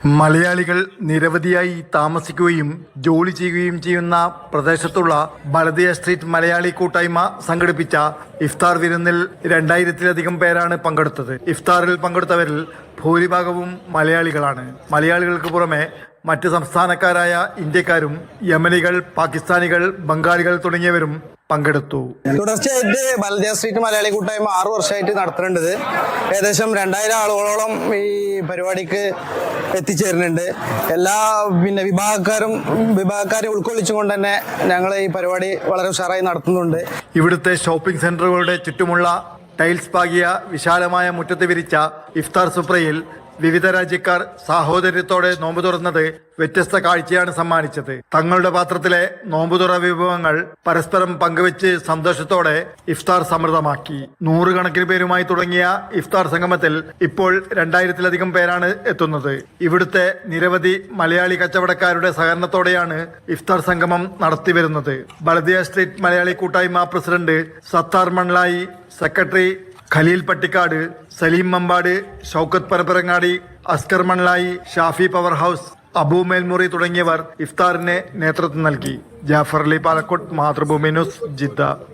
മലയാളികൾ നിരവധിയായി താമസിക്കുകയും ജോലി ചെയ്യുകയും ചെയ്യുന്ന പ്രദേശത്തുള്ള ബലദിയ സ്ട്രീറ്റ് മലയാളി കൂട്ടായ്മ സംഘടിപ്പിച്ച ഇഫ്താർ വിരുന്നിൽ 2000-ലധികം പേരാണ് പങ്കെടുത്തത്. ഇഫ്താറിൽ പങ്കെടുത്തവരിൽ ഭൂരിഭാഗവും മലയാളികളാണ്. മലയാളികൾക്ക് പുറമെ മറ്റ് സംസ്ഥാനക്കാരായ ഇന്ത്യക്കാരും യമനികൾ, പാകിസ്ഥാനികൾ, ബംഗാളികൾ തുടങ്ങിയവരും പങ്കെടുത്തു. തുടർച്ചയായിട്ട് ബലദിയ സ്ട്രീറ്റ് മലയാളി കൂട്ടായ്മ 6 വർഷമായിട്ട് നടത്തുന്നുണ്ട്. ഏകദേശം 2000 ആളുകളോളം ഈ പരിപാടിക്ക് എത്തിച്ചേരുന്നുണ്ട്. എല്ലാ വിഭാഗക്കാരെ ഉൾക്കൊള്ളിച്ചുകൊണ്ട് തന്നെ ഞങ്ങൾ ഈ പരിപാടി വളരെ ഉഷാറായി നടത്തുന്നുണ്ട്. ഇവിടുത്തെ ഷോപ്പിംഗ് സെന്ററുകളുടെ ചുറ്റുമുള്ള ടൈൽസ് പാകിയ വിശാലമായ മുറ്റത്ത് വിരിച്ച ഇഫ്താർ സുപ്രയിൽ വിവിധ രാജ്യക്കാർ സാഹോദര്യത്തോടെ നോമ്പ് തുറന്നത് വ്യത്യസ്ത കാഴ്ചയാണ് സമ്മാനിച്ചത്. തങ്ങളുടെ പാത്രത്തിലെ നോമ്പുതുറ വിഭവങ്ങൾ പരസ്പരം പങ്കുവെച്ച് സന്തോഷത്തോടെ ഇഫ്താർ സമൃദ്ധമാക്കി. 100 കണക്കിന് പേരുമായി തുടങ്ങിയ ഇഫ്താർ സംഗമത്തിൽ ഇപ്പോൾ 2000-ലധികം പേരാണ് എത്തുന്നത്. ഇവിടുത്തെ നിരവധി മലയാളി കച്ചവടക്കാരുടെ സഹകരണത്തോടെയാണ് ഇഫ്താർ സംഗമം നടത്തിവരുന്നത്. ബലദിയ സ്ട്രീറ്റ് മലയാളി കൂട്ടായ്മ president Sattar Manlayi, secretary Khaleel Pattikkad, Saleem Mampad, Shoukath Parappanangadi, Askar Manlayi, Shafi power house, Abu Melmuri തുടങ്ങിയവർ ഇഫ്താറിന് നേതൃത്വം നൽകി. Jafar Ali Palakkot, Mathrubhumi news, Jeddah.